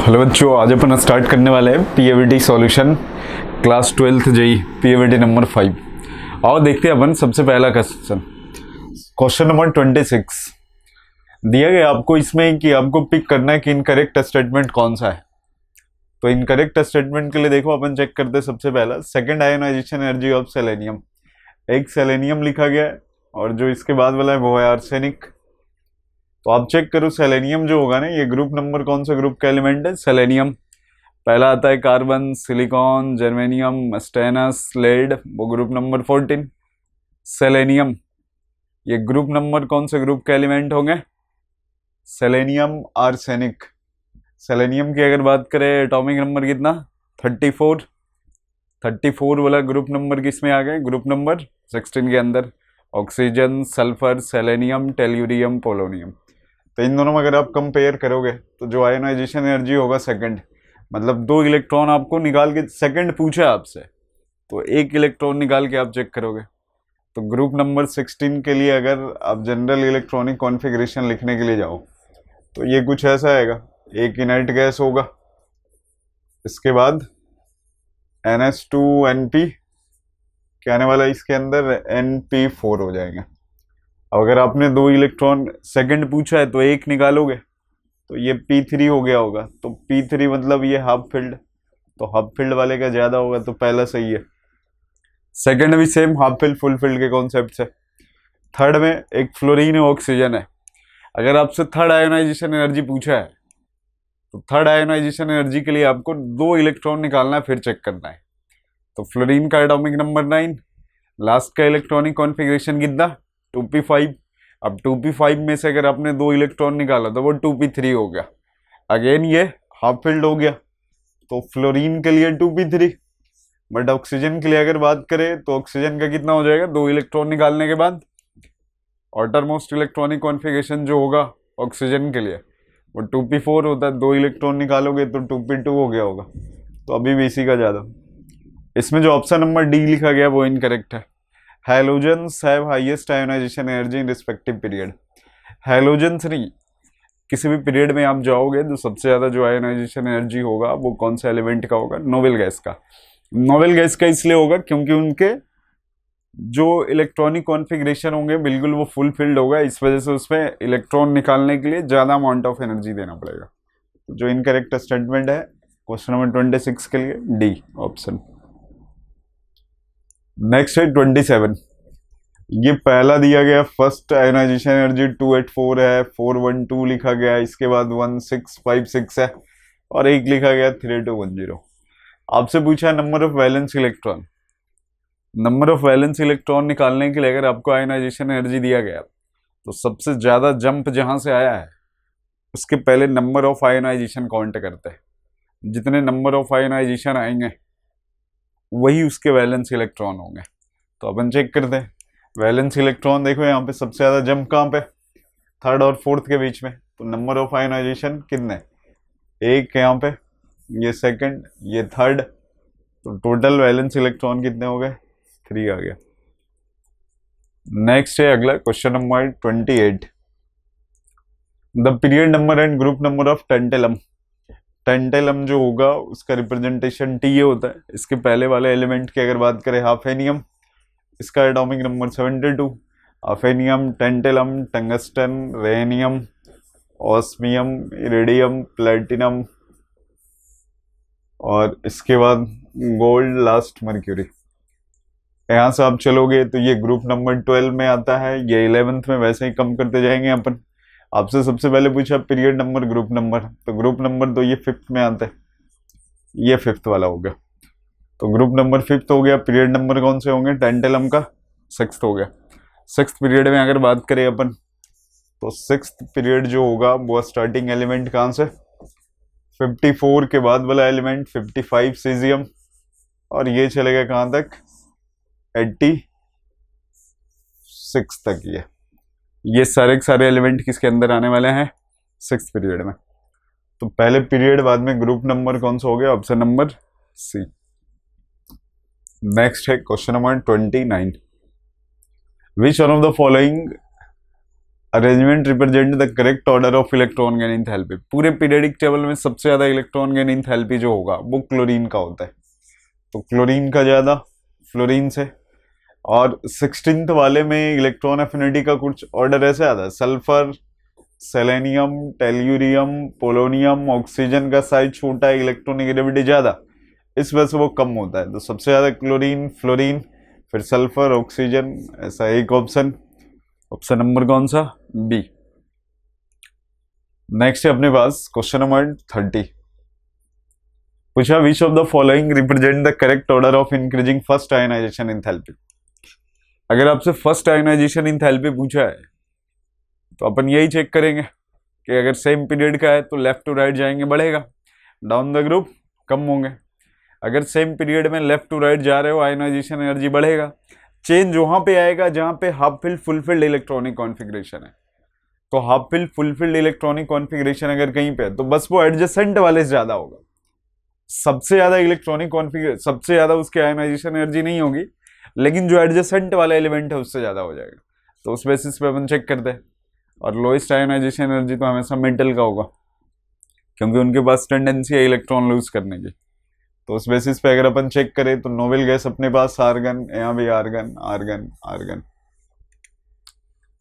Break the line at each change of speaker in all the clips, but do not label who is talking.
Hello बच्चों, आज अपन start करने वाले हैं PAVT solution class 12th JEE PAVT number 5। आओ देखते हैं अपन सबसे पहला क्वेश्चन नंबर 26 दिया गया आपको इसमें कि आपको पिक करना है कि इनकरेक्ट स्टेटमेंट कौन सा है। तो इनकरेक्ट स्टेटमेंट के लिए देखो अपन चेक करते हैं। सबसे पहला second ionisation energy of selenium, एक सेलेनियम लिखा गया है और जो इसके बाद वाला है वो है आर्सेनिक। तो आप चेक करो सेलेनियम जो होगा ना, ये ग्रुप नंबर कौन सा ग्रुप का एलिमेंट है? सेलेनियम। पहला आता है carbon, silicon, germanium, stannous, lead, वो ग्रुप नंबर 14। सेलेनियम ये ग्रुप नंबर कौन से ग्रुप के एलिमेंट होंगे? Selenium arsenic. सेलेनियम की अगर बात करें एटॉमिक नंबर कितना? 34। 34 वाला ग्रुप नंबर किसमें आ गए? ग्रुप नंबर 16 के अंदर। Oxygen, sulphur, selenium, tellurium, polonium. तो इन दोनों में अगर आप कंपेयर करोगे तो जो आयोनाइजेशन एनर्जी होगा सेकंड, मतलब 2 इलेक्ट्रॉन आपको निकाल के, सेकंड पूछा है आपसे तो 1 इलेक्ट्रॉन निकाल के आप चेक करोगे। तो ग्रुप नंबर 16 के लिए अगर आप जनरल इलेक्ट्रॉनिक कॉन्फ़िगरेशन लिखने के लिए जाओ तो ये कुछ ऐसा आएगा, एक इनर्ट गैस होगा, इसके बाद NH2NP क्या आने वाला है इसके अंदर? NP4 हो जाएंगे। अब अगर आपने 2 इलेक्ट्रॉन सेकंड पूछा है तो 1 निकालोगे तो ये P3 हो गया होगा। तो P3 मतलब ये हाफ फील्ड, तो हाफ फील्ड वाले का ज्यादा होगा, तो पहला सही है। सेकंड भी same half field full field के कॉन्सेप्ट से। थर्ड में एक फ्लोरीन है, ऑक्सीजन है। अगर आपसे थर्ड आयोनाइजेशन एनर्जी पूछा है तो थर्ड आयोनाइजेशन एनर्जी के लिए आपको 2 इलेक्ट्रॉन निकालना है, फिर चेक करना है। तो फ्लोरीन का एटॉमिक नंबर 9, लास्ट का इलेक्ट्रॉनिक कॉन्फ़िगरेशन कितना? 2p5। अब 2p5 में से अगर आपने 2 इलेक्ट्रॉन निकाला तो वो 2p3 हो गया। अगेन ये हाफ फील्ड हो गया, तो फ्लोरीन के लिए 2p3। बट ऑक्सीजन के लिए अगर बात करें तो ऑक्सीजन का कितना हो जाएगा? 2 इलेक्ट्रॉन निकालने के बाद आउटर मोस्ट इलेक्ट्रॉनिक कॉन्फ़िगरेशन जो होगा ऑक्सीजन के लिए वो 2p4 होता है। 2 इलेक्ट्रॉन निकालोगे तो 2p2 हो गया होगा। तो अभी भी इसी का ज़्यादा। इसमें जो ऑप्शन नंबर डी लिखा गया वो इनकरेक्ट है। Halogens have highest ionization energy in respective period. Halogens नहीं, किसी भी पीरियड में आप जाओगे तो सबसे ज़्यादा जो आयोनाइजेशन एनर्जी होगा वो कौन सा एलिमेंट का होगा? नोबेल गैस का। नोबेल गैस का इसलिए होगा क्योंकि उनके जो इलेक्ट्रॉनिक कॉन्फ़िगरेशन होंगे बिल्कुल वो फुल फिल्ड होगा, इस वजह से उसमें इलेक्ट्रॉन निकालने के लिए ज़्यादा अमाउंट ऑफ एनर्जी देना पड़ेगा। तो जो इनकरेक्ट स्टेटमेंट है क्वेश्चन नंबर 26 के लिए डी ऑप्शन। नेक्स्ट है 27। ये पहला दिया गया फर्स्ट आयोनाइजेशन एनर्जी 284 है, 412 लिखा गया, इसके बाद 1656 है और एक लिखा गया 3210। आपसे पूछा number of valence electron. Number of valence electron निकालने के लिए अगर आपको आयोनाइजेशन एनर्जी दिया गया तो सबसे ज्यादा जंप जहां से आया है उसके पहले नंबर ऑफ आयोनाइजेशन काउंट करते हैं। जितने नंबर ऑफ आयोनाइजेशन आएंगे वही उसके वैलेंस इलेक्ट्रॉन होंगे। तो अपन चेक करते हैं वैलेंस इलेक्ट्रॉन। देखो यहाँ पे सबसे ज्यादा जंप कहाँ पे? थर्ड और फोर्थ के बीच में। तो नंबर ऑफ आयोनाइजेशन कितने? 1 यहाँ पे, ये सेकंड, ये थर्ड। तो टोटल वैलेंस इलेक्ट्रॉन कितने हो गए? 3 आ गया। नेक्स्ट है अगला question number 28। The period number and group number of tantalum. Tantalum जो होगा उसका रिप्रेजेंटेशन टी होता है। इसके पहले वाले एलिमेंट की अगर बात करें हाफेनियम, इसका atomic number 72। Hafnium, tantalum, tungsten, rhenium, osmium, iridium, platinum और इसके बाद गोल्ड, लास्ट मर्क्यूरी। यहाँ से आप चलोगे तो ये ग्रुप नंबर 12 में आता है, ये 11th में, वैसे ही कम करते जाएंगे अपन। आपसे सबसे पहले पूछा पीरियड नंबर ग्रुप नंबर, तो ग्रुप नंबर तो ये 5th में आता है, ये 5th वाला हो गया। तो ग्रुप नंबर 5th हो गया। पीरियड नंबर कौन से होंगे? टेंटेलम का 6th हो गया। 6th पीरियड में अगर बात करें अपन तो 6th पीरियड जो होगा वो स्टार्टिंग एलिमेंट कहाँ से? 54 के बाद वाला एलिमेंट 55 सीजियम और ये चलेगा कहाँ तक? 86 तक। ये सारे के सारे एलिमेंट किसके अंदर आने वाले हैं? 6th पीरियड में। तो पहले पीरियड बाद में ग्रुप नंबर कौन सा हो गया? Option number C. नेक्स्ट है question number 29। Which one of the following arrangement represent the correct order of electron gain enthalpy. पूरे पीरियडिक टेबल में सबसे ज्यादा इलेक्ट्रॉन गेन इंथैल्पी जो होगा वो क्लोरीन का होता है, तो क्लोरीन का ज्यादा फ्लोरीन से। और 16th वाले में इलेक्ट्रॉन एफिनिटी का कुछ ऑर्डर ऐसे आता है, sulphur, selenium, tellurium, polonium, oxygen का साइज छोटा है, इलेक्ट्रोनेगेटिविटी ज्यादा, इस वजह से वो कम होता है। तो सबसे ज्यादा क्लोरीन, फ्लोरीन, फिर सल्फर, ऑक्सीजन, ऐसा एक ऑप्शन। ऑप्शन नंबर कौन सा? बी। नेक्स्ट है अपने पास क्वेश्चन नंबर 30। पूछा which of the following represent the correct order of increasing first ionization enthalpy. अगर आपसे फर्स्ट आयनाइजेशन इंथैल्पी पूछा है तो अपन यही चेक करेंगे कि अगर सेम पीरियड का है तो लेफ्ट टू राइट जाएंगे, बढ़ेगा, डाउन द ग्रुप कम होंगे। अगर सेम पीरियड में लेफ्ट टू राइट जा रहे हो आयनाइजेशन एनर्जी बढ़ेगा। चेंज वहां पे आएगा जहां पे half filled fulfilled electronic configuration है। तो half filled fulfilled electronic configuration अगर कहीं पे है तो बस वो एडजेसेंट वाले से ज्यादा होगा। सबसे ज्यादा इलेक्ट्रॉनिक कॉन्फ़िगरेशन, सबसे ज्यादा उसकी आयनाइजेशन एनर्जी नहीं होगी, लेकिन जो एडजेसेंट वाला एलिमेंट है उससे ज्यादा हो जाएगा। तो उस बेसिस पे अपन चेक करते हैं। और लोएस्ट आयनाइजेशन एनर्जी तो हमेशा मेटल का होगा, क्योंकि उनके पास टेंडेंसी है इलेक्ट्रॉन लूज करने की। तो उस बेसिस पे अगर अपन चेक करें तो नोबेल गैस अपने पास आर्गन, यहाँ भी आर्गन, आर्गन, आर्गन,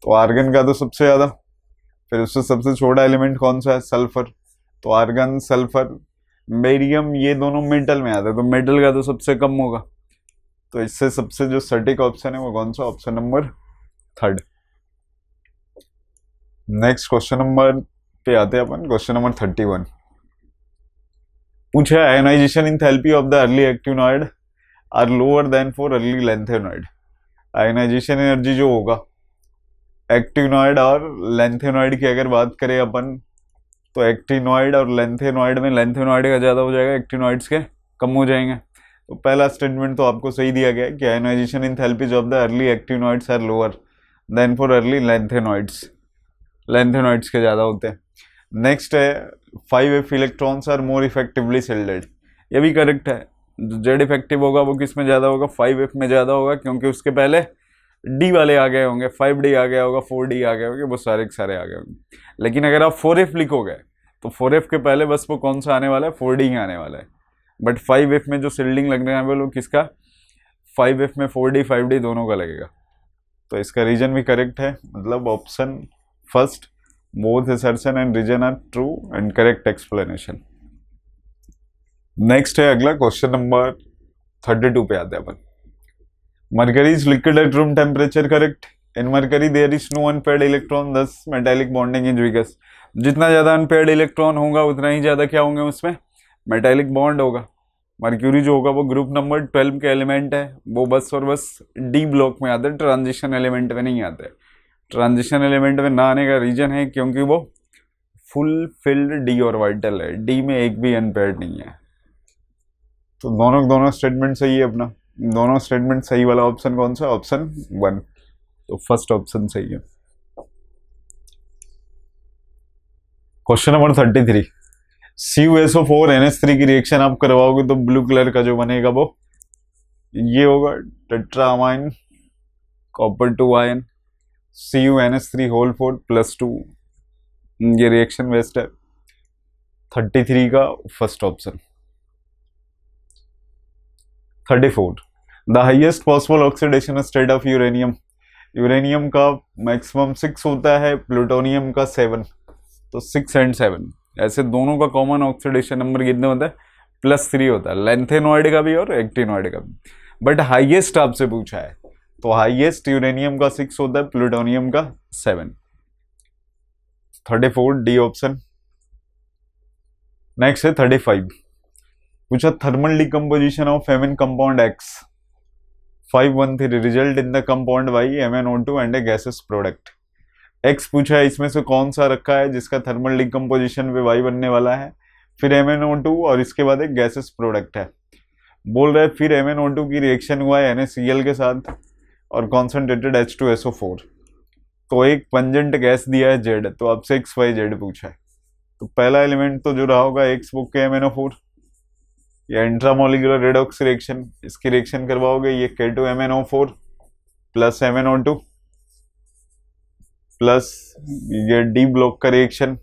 तो आर्गन का तो सबसे ज्यादा। फिर उससे सबसे छोटा एलिमेंट कौन सा है? सल्फर। तो आर्गन, सल्फर, बेरियम, ये दोनों मेटल में आते हैं, तो मेटल का तो सबसे कम होगा। तो इससे सबसे जो सटीक ऑप्शन है वो कौन सा? Option number 3। Next question number पे आते हैं अपन, क्वेश्चन नंबर 31। पूछा ionization enthalpy of the early actinoid are lower than for early lanthanoid. Ionization energy जो होगा एक्टिनॉइड और लेंथेनॉइड की अगर बात करें अपन, तो एक्टिनॉइड और लेंथेनॉइड में लेंथेनॉइड का ज्यादा हो जाएगा, एक्टिनॉइड्स के कम हो जाएंगे। तो पहला स्टेटमेंट तो आपको सही दिया गया है कि ionisation enthalpies of the early actinoids are lower than for early lanthanoids, lanthanoids के ज्यादा होते हैं। नेक्स्ट है 5f electrons are more effectively shielded. ये भी करेक्ट है। जो जेड इफेक्टिव होगा वो किस में ज्यादा होगा? 5f में ज्यादा होगा, क्योंकि उसके पहले डी वाले आ गए होंगे, 5d आ गया होगा, 4d आ गए होंगे, वो सारे के सारे आ गए होंगे। लेकिन अगर आप 4f लिखोगे तो 4f के पहले बस वो कौन सा आने वाला है? 4d ही आने वाला है। बट 5f में जो शिल्डिंग लगने वाला वो किसका? 5f में 4d 5d दोनों का लगेगा। तो इसका रीजन भी करेक्ट है, मतलब option first, both assertion and reason are true and correct explanation। Next है अगला क्वेश्चन नंबर 32 पे आते हैं अपन। Mercury is liquid at room temperature, correct. In mercury there is no unpaired electron, thus metallic bonding is weakest. जितना ज्यादा unpaired electron होगा उतना ही ज्यादा क्या होंगे उसमें? मेटालिक बॉन्ड होगा। मर्क्यूरी जो होगा वो ग्रुप नंबर 12 के एलिमेंट है, वो बस और बस डी ब्लॉक में आते हैं, ट्रांजिशन एलिमेंट में नहीं आते। ट्रांजिशन एलिमेंट में ना आने का रीजन है क्योंकि वो फुल फिल्ड डी ऑर्बिटल है, डी में एक भी अनपेयर्ड नहीं है। तो दोनों स्टेटमेंट सही है अपना, दोनों स्टेटमेंट सही वाला ऑप्शन कौन सा? ऑप्शन 1। तो फर्स्ट ऑप्शन सही है। Question number 33। CuSO4 NH3 की रिएक्शन आप करवाओगे तो ब्लू कलर का जो बनेगा वो ये होगा, टेट्रामाइन कॉपर 2 आयन CuNH3 होल 4 +2। ये रिएक्शन वेस्ट है। 33 का first option. 34। The highest possible oxidation state of uranium. Uranium का मैक्सिमम 6 होता है, प्लूटोनियम का 7। तो 6 और 7 ऐसे दोनों का कॉमन ऑक्सीडेशन नंबर कितने होता है? +3 होता है, लेंथेनॉइड का भी और एक्टिनॉइड का भी। बट हाईएस्ट आपसे पूछा है तो हाईएस्ट यूरेनियम का 6 होता है, प्लूटोनियम का 7। 34 डी ऑप्शन। नेक्स्ट है 35। पूछा thermal decomposition of amine compound X 513 result in the compound Y MnO2 and a gases product. X पूछा है, इसमें से कौन सा रखा है जिसका थर्मल डिकम्पोजिशन पे Y बनने वाला है, फिर MnO2 और इसके बाद एक गैसेस प्रोडक्ट है। बोल रहे फिर MnO2 की रिएक्शन हुआ है NaCl के साथ और कॉन्सेंट्रेटेड H2SO4। तो एक पंजेंट गैस दिया है Z, तो आपसे XYZ पूछा है। तो पहला एलिमेंट तो जो रहा होगा X बुक के MnO4 या इंट्रामोलिकुलर रेडॉक्स रिएक्शन, इसकी रिएक्शन करवाओगे ये K2MnO4 प्लस MnO2 प्लस ये डी ब्लॉक का रिएक्शन,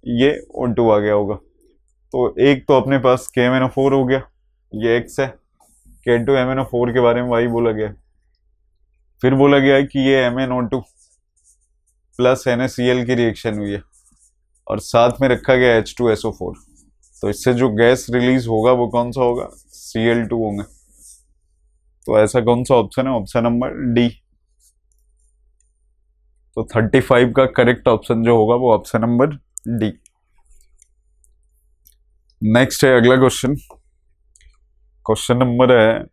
ये O2 आ गया होगा। तो एक तो अपने पास KMnO4 हो गया, ये X है। K2MnO4 के बारे में वही बोला गया। फिर बोला गया है कि ये MnO2 प्लस NaCl की रिएक्शन हुई है और साथ में रखा गया H2SO4। तो इससे जो गैस रिलीज होगा वो कौन सा होगा, Cl2 होंगे। तो ऐसा कौन सा ऑप्शन है, ऑप्शन नंबर डी। तो 35 का करेक्ट ऑप्शन जो होगा वो ऑप्शन नंबर डी। नेक्स्ट है अगला क्वेश्चन, क्वेश्चन नंबर है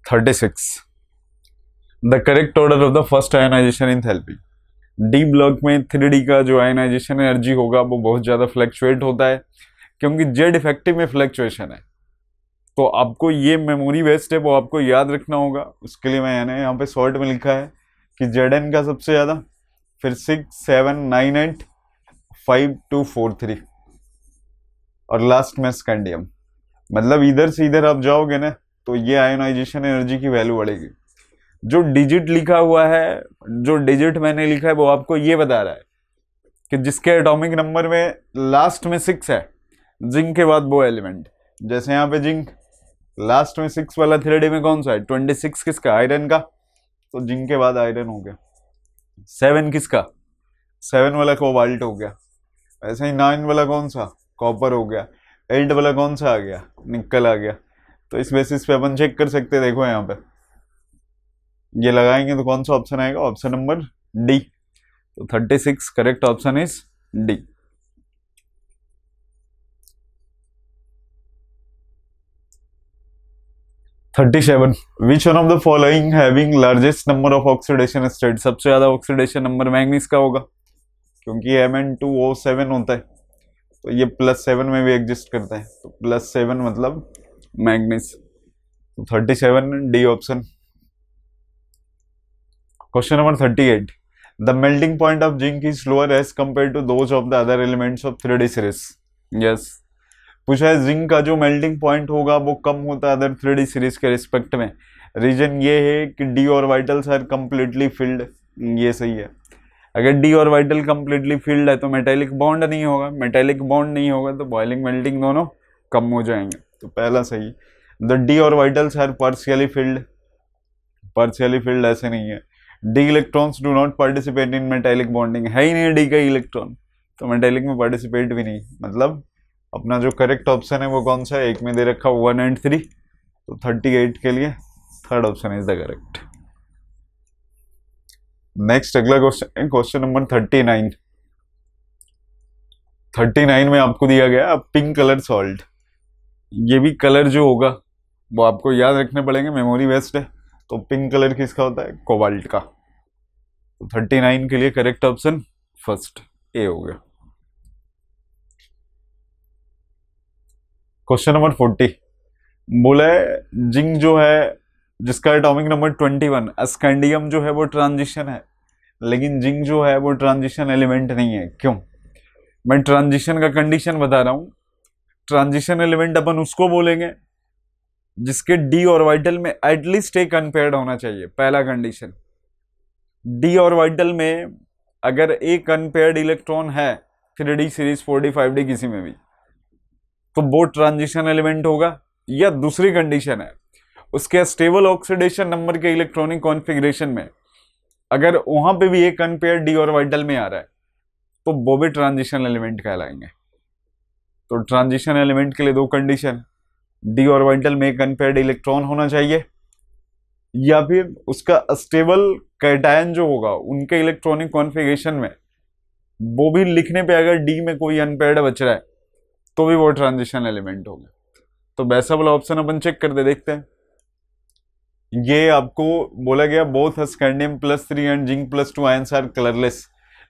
36। The correct order of the first ionization enthalpy. D block में 3D का जो आयनाइजेशन एनर्जी होगा वो बहुत ज्यादा फ्लक्चुएट होता है, क्योंकि जेड इफेक्टिव में फ्लक्चुएशन है। तो आपको ये मेमोरी वेस्ट है वो आपको याद रखना होगा। उसके लिए मैंने यहाँ पे शॉर्ट में लिखा है कि Zn का सबसे ज्यादा, फिर 6, 7, 9, 8, 5, 2, 4, 3 और लास्ट में स्कैंडियम। मतलब इधर से इधर आप जाओगे ना तो ये आयोनाइजेशन एनर्जी की वैल्यू बढ़ेगी। जो डिजिट लिखा हुआ है, जो डिजिट मैंने लिखा है वो आपको ये बता रहा है कि जिसके एटॉमिक नंबर में लास्ट में 6 है, जिंक के बाद वो एलिमेंट। जैसे यहाँ पे जिंक लास्ट में 6 वाला 3D में कौन सा है, 26 किसका, आयरन का। तो जिंक के बाद आयरन हो गया। 7 किसका, 7 वाला कोबाल्ट हो गया। ऐसे ही 9 वाला कौन सा, कॉपर हो गया। 8 वाला कौन सा आ गया, निकल आ गया। तो इस बेसिस पे अपन चेक कर सकते हैं। देखो यहाँ पे ये लगाएंगे तो कौन सा ऑप्शन आएगा, ऑप्शन नंबर डी। तो 36 correct option is D. Which one of the following having largest number of oxidation state। सबसे ज्यादा ऑक्सीडेशन नंबर मैंगनीज का होगा, क्योंकि Mn2O7 होता है। तो ये +7 में भी एग्जिस्ट करता है। तो +7 मतलब मैंगनीज। तो 37 d option. Question number 38। The melting point of zinc is lower as compare to those of the other elements of 3D series. Yes, पूछा है जिंक का जो मेल्टिंग पॉइंट होगा वो कम होता है अदर 3D सीरीज के रिस्पेक्ट में। रीजन ये है कि d orbitals are completely filled. ये सही है। अगर डी ऑर्बिटल कंप्लीटली फिल्ड है तो मेटेलिक बॉन्ड नहीं होगा, मेटेलिक बॉन्ड नहीं होगा तो बॉइलिंग मेल्टिंग दोनों कम हो जाएंगे। तो पहला सही। The d orbitals are partially filled. Partially filled ऐसे नहीं है। D electrons do not participate in metallic bonding. है ही नहीं डी का इलेक्ट्रॉन, तो मेटेलिक में पार्टिसिपेट भी नहीं। मतलब अपना जो करेक्ट ऑप्शन है वो कौन सा है, एक में दे रखा 1 and 3। तो 38 के लिए third option is the correct. Next अगला क्वेश्चन है क्वेश्चन नंबर 39। 39 में आपको दिया गया पिंक कलर सॉल्ट। ये भी कलर जो होगा वो आपको याद रखने पड़ेंगे, मेमोरी बेस्ड है। तो पिंक कलर किसका होता है, कोबाल्ट का। तो 39 के लिए करेक्ट ऑप्शन फर्स्ट ए हो गया। क्वेश्चन नंबर 40 बोला है जिंक जो है जिसका एटॉमिक नंबर 21, स्कैंडियम जो है वो ट्रांजिशन है, लेकिन जिंक जो है वो ट्रांजिशन एलिमेंट नहीं है। क्यों, मैं ट्रांजिशन का कंडीशन बता रहा हूं। ट्रांजिशन एलिमेंट अपन उसको बोलेंगे जिसके डी ऑर्बिटल में एटलीस्ट एक अनपेयर्ड होना चाहिए। पहला कंडीशन, डी ऑर्बिटल में अगर एक अनपेयर्ड इलेक्ट्रॉन है 3D सीरीज 4D 5D किसी में भी, तो वो ट्रांजिशन एलिमेंट होगा। या दूसरी कंडीशन है उसके स्टेबल ऑक्सीडेशन नंबर के इलेक्ट्रॉनिक कॉन्फ़िगरेशन में अगर वहां पे भी एक अनपेयर्ड डी ऑर्बिटल में आ रहा है तो वो भी ट्रांजिशन एलिमेंट कहलाएंगे। तो ट्रांजिशन एलिमेंट के लिए दो कंडीशन, डी ऑर्बिटल में एक अनपेयर्ड इलेक्ट्रॉन होना चाहिए या फिर उसका स्टेबल कैटायन जो होगा उनके इलेक्ट्रॉनिक कॉन्फ़िगरेशन में वो भी लिखने पे अगर डी में कोई अनपेयर्ड बच रहा है तो भी वो ट्रांजिशन एलिमेंट होगा। तो वैसा वाला ऑप्शन अपन चेक कर दे, देखते हैं। ये आपको बोला गया both scandium +3 and zinc +2 ions are colourless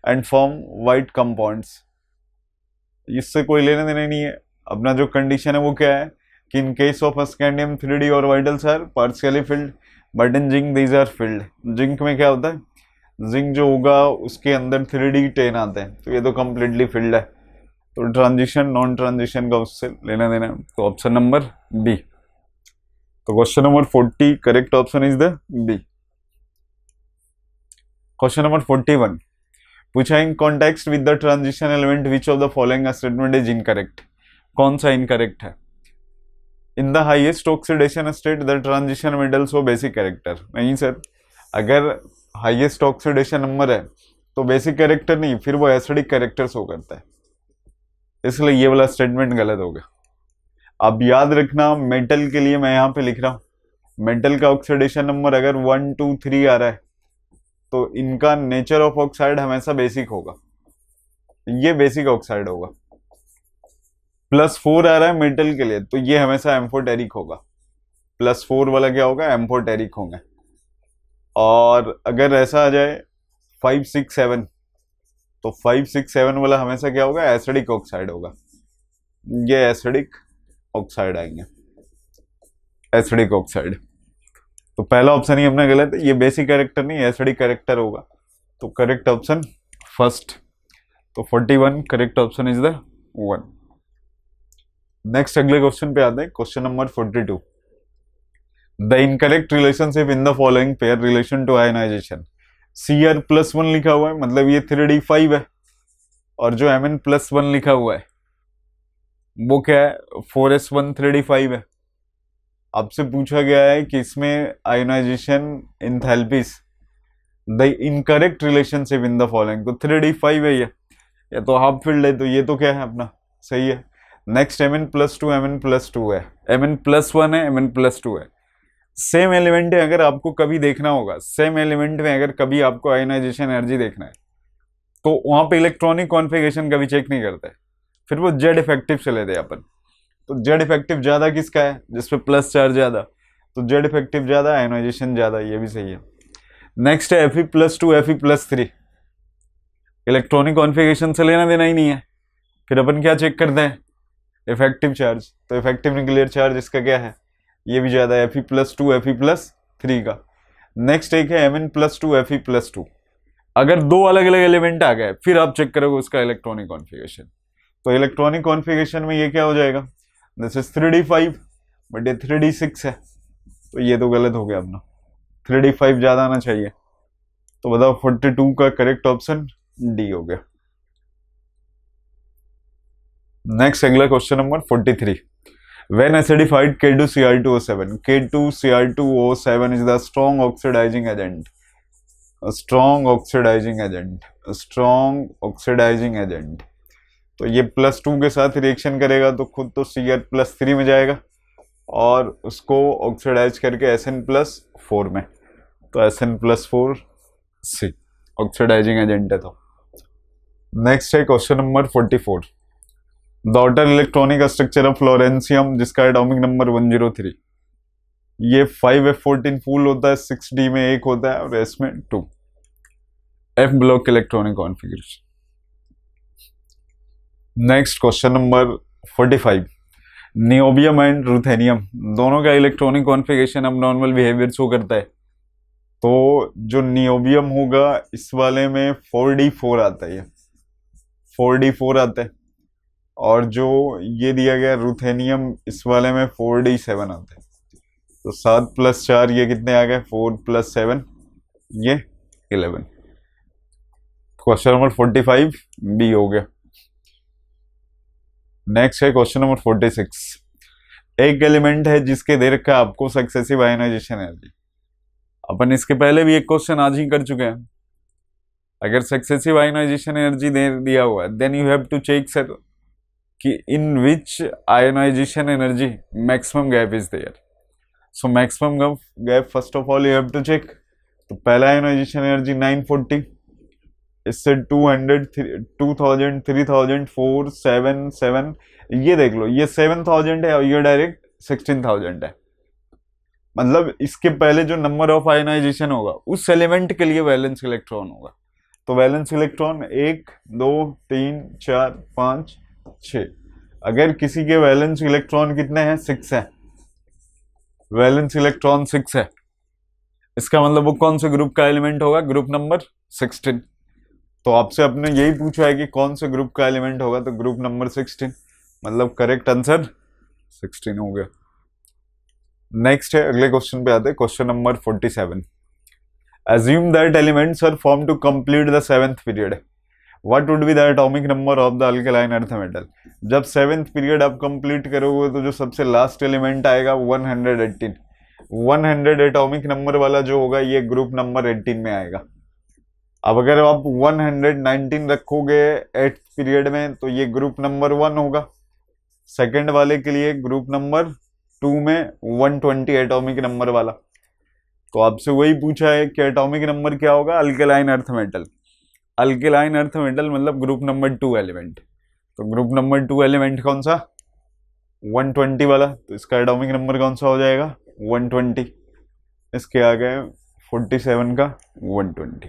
and form white compounds. इससे कोई लेने देने नहीं है। अपना जो कंडीशन है वो क्या है कि in case of scandium 3D orbitals are partially filled but in zinc these are filled. Zinc में क्या होता है, जिंक जो होगा उसके अंदर 3D 10 आते हैं, तो ये तो कंप्लीटली फिल्ड है। तो ट्रांजिशन नॉन ट्रांजिशन का उससे लेना देना। तो ऑप्शन नंबर बी। तो question number 40 correct option is the B. Question number 41 पूछा, in context with the transition element which of the following statement is incorrect. कौन सा इनकरेक्ट है? In the highest oxidation state the transition metals वो basic character. नहीं sir, अगर highest oxidation number है तो basic character नहीं, फिर वो एसिडिक कैरेक्टर शो करता है, इसलिए ये वाला स्टेटमेंट गलत हो गया। अब याद रखना, मेटल के लिए मैं यहाँ पे लिख रहा हूँ, मेटल का ऑक्सीडेशन नंबर अगर 1 2 3 आ रहा है तो इनका नेचर ऑफ ऑक्साइड हमेशा बेसिक होगा, ये बेसिक ऑक्साइड होगा। +4 आ रहा है मेटल के लिए तो ये हमेशा एम्फोटेरिक होगा, +4 वाला क्या होगा? एम्फोटेरिक होगा। और अगर ऐसा आ जाए 5 6 7 तो 5 6 7 वाला हमेशा क्या होगा? एसिडिक ऑक्साइड होगा, ये एसिडिक ऑक्साइड आएंगे, एसिडिक ऑक्साइड। तो पहला ऑप्शन ही अपना गलत है, ये बेसिक कैरेक्टर नहीं एसिडिक कैरेक्टर होगा, तो करेक्ट ऑप्शन फर्स्ट। तो 41 correct option is the 1। Next अगले क्वेश्चन पे आते हैं, question number 42। The incorrect relationship in the following pair relation to ionization. Cr+1 लिखा हुआ है, मतलब ये 3d5 है, और जो Mn+1 लिखा हुआ है वो क्या है? 4s1 3d5 है। आपसे पूछा गया है कि इसमें ionization enthalpies the incorrect relationship in the following, तो 3d5 है ये, या तो हाफ फील्ड है, तो ये तो क्या है अपना सही है। नेक्स्ट Mn+2 Mn+2 है, Mn+1 है, Mn+2 है, सेम एलिमेंट है। अगर आपको कभी देखना होगा, सेम एलिमेंट में अगर कभी आपको आयोनाइजेशन एनर्जी देखना है तो वहां पे इलेक्ट्रॉनिक कॉन्फ़िगरेशन कभी चेक नहीं करते, फिर वो जेड इफेक्टिव से लेते अपन। तो जेड इफेक्टिव ज्यादा किसका है? जिसपे प्लस चार्ज ज्यादा, तो जेड इफेक्टिव ज्यादा, आयोनाइजेशन ज्यादा, ये भी सही है। नेक्स्ट है Fe+2 Fe+3, इलेक्ट्रॉनिक कॉन्फ़िगरेशन से लेना देना ही नहीं है, फिर अपन क्या चेक करते हैं? Effective charge. तो इफेक्टिव न्यूक्लियर चार्ज इसका क्या है? ये भी ज्यादा है, Fe+2 Fe+3 का। नेक्स्ट एक है Mn+2 Fe+2। अगर दो अलग अलग एलिमेंट आ गए फिर आप चेक करोगे उसका इलेक्ट्रॉनिक कॉन्फ़िगरेशन। तो इलेक्ट्रॉनिक कॉन्फ़िगरेशन में ये क्या हो जाएगा? दिस इज 3d5 बट ये 3d6 है, तो ये तो गलत हो गया अपना, 3d5 ज्यादा आना चाहिए। तो बताओ 42 का करेक्ट ऑप्शन डी हो गया। नेक्स्ट अगला question number 43। When acidified K2Cr2O7, K2Cr2O7 is the strong oxidizing agent. A strong oxidizing agent. A strong oxidizing agent. तो ये +2 के साथ रिएक्शन करेगा तो खुद तो Cr+3 में जाएगा और उसको ऑक्सीडाइज करके Sn+4 में, तो Sn+4 C ऑक्सीडाइजिंग एजेंट है। तो नेक्स्ट है question number 44। The outer electronic structure of flerovium जिसका एटॉमिक नंबर 103। ये 5f14 फुल होता है, 6d में 1 होता है और s में 2। f block electronic configuration. Next question number 45। Niobium and ruthenium दोनों का इलेक्ट्रॉनिक कॉन्फ़िगरेशन अब नॉर्मल बिहेवियर शो करता है। तो जो नियोबियम होगा इस वाले में 4d4 आता है, 4d4 आता है, और जो ये दिया गया रुथेनियम इस वाले में 4d7 आता है। तो 7 + 4 ये कितने आ गए? 4 + 7 ये 11। क्वेश्चन नंबर 45 बी हो गया। नेक्स्ट है क्वेश्चन नंबर 46। एक एलिमेंट है जिसके दे रखा है आपको सक्सेसिव आयनाइजेशन एनर्जी। अपन इसके पहले भी एक क्वेश्चन आज ही कर चुके हैं। अगर सक्सेसिव आयनाइजेशन एनर्जी दे दिया हुआ है then you have to check sir कि in which ionisation energy maximum gap is there. So maximum gap first of all you have to check. तो पहला आयनाइजेशन एनर्जी 940, इससे 200 2000 3000 4 7 7, ये देख लो ये 7000 है और ये डायरेक्ट 16000 है। मतलब इसके पहले जो नंबर ऑफ आयनाइजेशन होगा उस एलिमेंट के लिए वैलेंस इलेक्ट्रॉन होगा। तो वैलेंस इलेक्ट्रॉन 1 2 3 4 5 6। अगर किसी के वैलेंस इलेक्ट्रॉन कितने हैं? 6 है, वैलेंस इलेक्ट्रॉन 6 है, इसका मतलब वो कौन से ग्रुप का एलिमेंट होगा? Group number 16। तो आपसे अपने यही पूछा है कि कौन से ग्रुप का एलिमेंट होगा, तो ग्रुप नंबर 16, मतलब करेक्ट आंसर 16 हो गया। नेक्स्ट है अगले क्वेश्चन पे आते हैं, question number 47। assume that elements are formed to complete the seventh period. What would be the atomic number of the alkaline earth metal? जब सेवेंथ पीरियड आप कंप्लीट करोगे तो जो सबसे लास्ट एलिमेंट आएगा 118 100 एटॉमिक नंबर वाला जो होगा ये ग्रुप नंबर 18 में आएगा। अब अगर आप 119 रखोगे एट्थ पीरियड में तो ये ग्रुप नंबर 1 होगा। सेकंड वाले के लिए ग्रुप नंबर 2 में 120 एटॉमिक नंबर वाला। तो आपसे वही पूछा है कि एटॉमिक नंबर क्या होगा, alkaline earth metal. Alkaline earth metal मतलब ग्रुप नंबर 2 एलिमेंट। तो ग्रुप नंबर 2 एलिमेंट कौन सा, 120 वाला, तो इसका एटॉमिक नंबर कौन सा हो जाएगा 120। इसके आगे 47 का 120।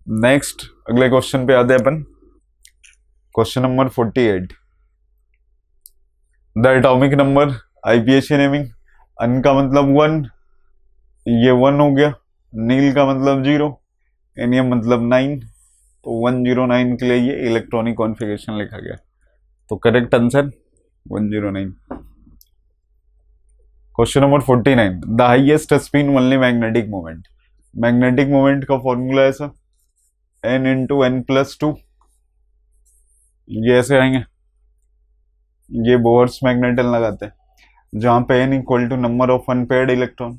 नेक्स्ट अगले क्वेश्चन पे आते हैं अपन, question number 48। The atomic number IUPAC naming, un का मतलब 1, ये 1 हो गया, नील का मतलब 0, एनियम मतलब 9, तो 109 के लिए ये इलेक्ट्रॉनिक कॉन्फ़िगरेशन लिखा गया। तो correct answer 109। Question number 49। The highest spin only magnetic moment, magnetic moment का फॉर्मूला है sir n into n plus 2। ये ऐसे आएंगे, ये बोहर्स मैग्नेटन लगाते हैं जहां पे n equal to number of unpaired electron,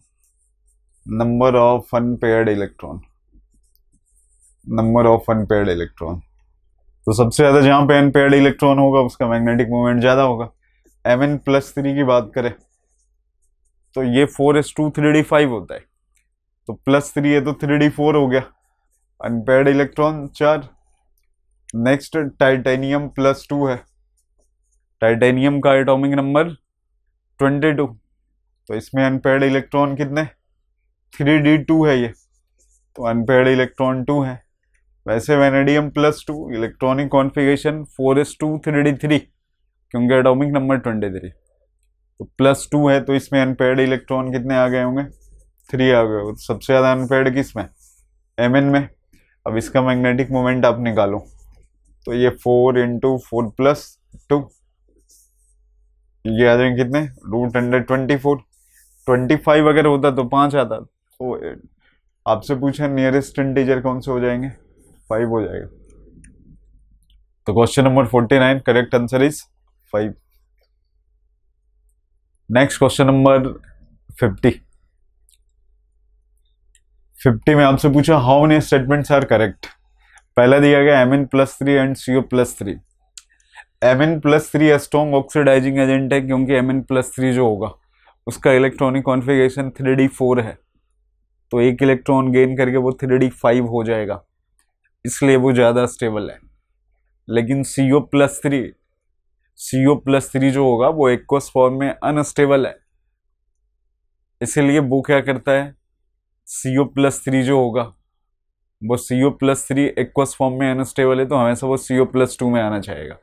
number of unpaired electron, number of unpaired electron. तो सबसे ज्यादा जहां पे अनपेयर्ड इलेक्ट्रॉन होगा उसका मैग्नेटिक मोमेंट ज्यादा होगा। mn प्लस 3 की बात करें तो ये 4s2 3d5 होता है, तो प्लस 3 है तो 3d4 हो गया, unpaired electron 4। Next titanium plus 2 है, टाइटेनियम का एटॉमिक नंबर 22, तो इसमें अनपेयर्ड इलेक्ट्रॉन कितने 3d2 है ये, तो अनपेयर्ड इलेक्ट्रॉन 2 है। वैसे vanadium plus 2 electronic configuration 4s2 3d3 क्योंकि एटॉमिक नंबर 23, तो प्लस 2 है तो इसमें अनपेयर्ड इलेक्ट्रॉन कितने आ गए होंगे 3 आ गए। सबसे ज्यादा अनपेयर्ड किस में, mn में। अब इसका मैग्नेटिक मोमेंट आप निकालो तो ये 4 इंटू 4 प्लस 2, ये आ जाएंगे कितने √124। 25 अगर होता तो 5 आता, तो आपसे पूछा नियरेस्ट इंटीजर कौन से हो जाएंगे, 5 हो जाएगा। तो question number 49 correct answer is 5। Next question number 50 में आपसे पूछा how many statements are correct. पहला दिया गया Mn plus 3 and CO plus 3। Mn plus 3 strong oxidizing agent है क्योंकि Mn प्लस 3 जो होगा उसका इलेक्ट्रॉनिक कॉन्फ़िगरेशन 3d4 है, तो एक इलेक्ट्रॉन गेन करके वो 3d5 हो जाएगा, इसलिए वो ज़्यादा स्टेबल है। लेकिन CO प्लस 3 जो होगा वो एक्वस फॉर्म में अनस्टेबल है, इसीलिए वो क्या करता है CO प्लस 3 जो होगा वो CO प्लस 3 एक्वस फॉर्म में अनस्टेबल है, तो हमेशा वो CO प्लस 2 में आना चाहेगा,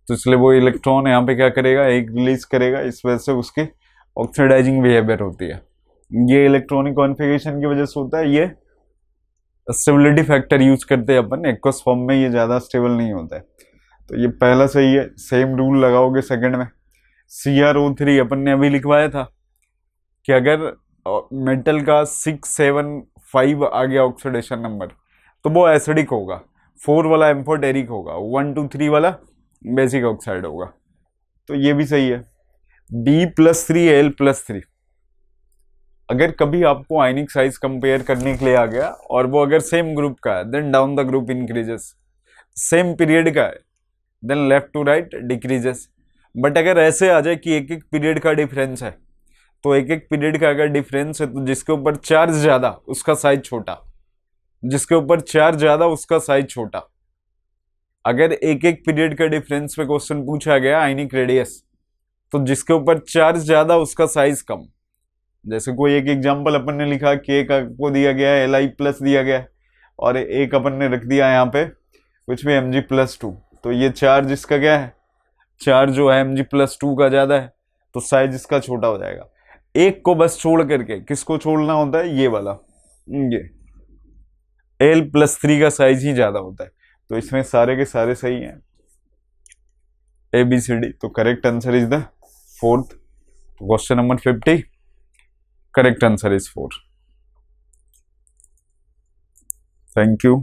तो इसलिए वो इलेक्ट्रॉन यहाँ पे क्या करेगा एक रिलीज करेगा, इस वजह से उसकी ऑक्सीडाइजिंग बिहेवियर होती है। ये इलेक्ट्रॉनिक कॉन्फ़िगरेशन की वजह से होता है, ये स्टेबिलिटी फैक्टर यूज करते हैं अपन, एक्वस फॉर्म में ये ज़्यादा स्टेबल नहीं होता है। तो ये पहला सही है, सेम रूल लगाओगे सेकंड में। CrO3 अपन ने अभी लिखवाया था कि अगर मेटल का 675 आ गया ऑक्सीडेशन नंबर तो वो एसिडिक होगा, 4 वाला एम्फोटेरिक होगा, 1 2 3 वाला बेसिक ऑक्साइड होगा, तो ये भी सही है। B+3 Al+3, अगर कभी आपको आयनिक साइज कंपेयर करने के लिए आ गया और वो अगर सेम ग्रुप का है then down the group increases, same period का है then left to right decreases. But अगर ऐसे आ जाए कि एक एक पीरियड का डिफरेंस है, तो एक एक पीरियड का अगर डिफरेंस है तो जिसके ऊपर चार्ज ज्यादा उसका साइज छोटा, जिसके ऊपर चार्ज ज्यादा उसका साइज छोटा। अगर एक एक पीरियड का डिफरेंस पे क्वेश्चन पूछा गया आयनिक रेडियस, तो जिसके ऊपर चार्ज ज्यादा उसका साइज कम। जैसे कोई एक एग्जांपल अपन ने लिखा कि एक को दिया गया है Li+ दिया गया है और एक अपन ने रख दिया यहाँ पे कुछ भी Mg+2, तो ये चार्ज इसका क्या है, चार्ज जो है Mg+2 का ज्यादा है, तो साइज इसका छोटा हो जाएगा। एक को बस छोड़ करके किसको छोड़ना होता है, ये वाला, ये Al+3 का साइज ही ज्यादा होता है, तो इसमें सारे के सारे सही हैं ABCD। तो correct answer is the 4th। Question number 50 correct answer is 4। Thank you.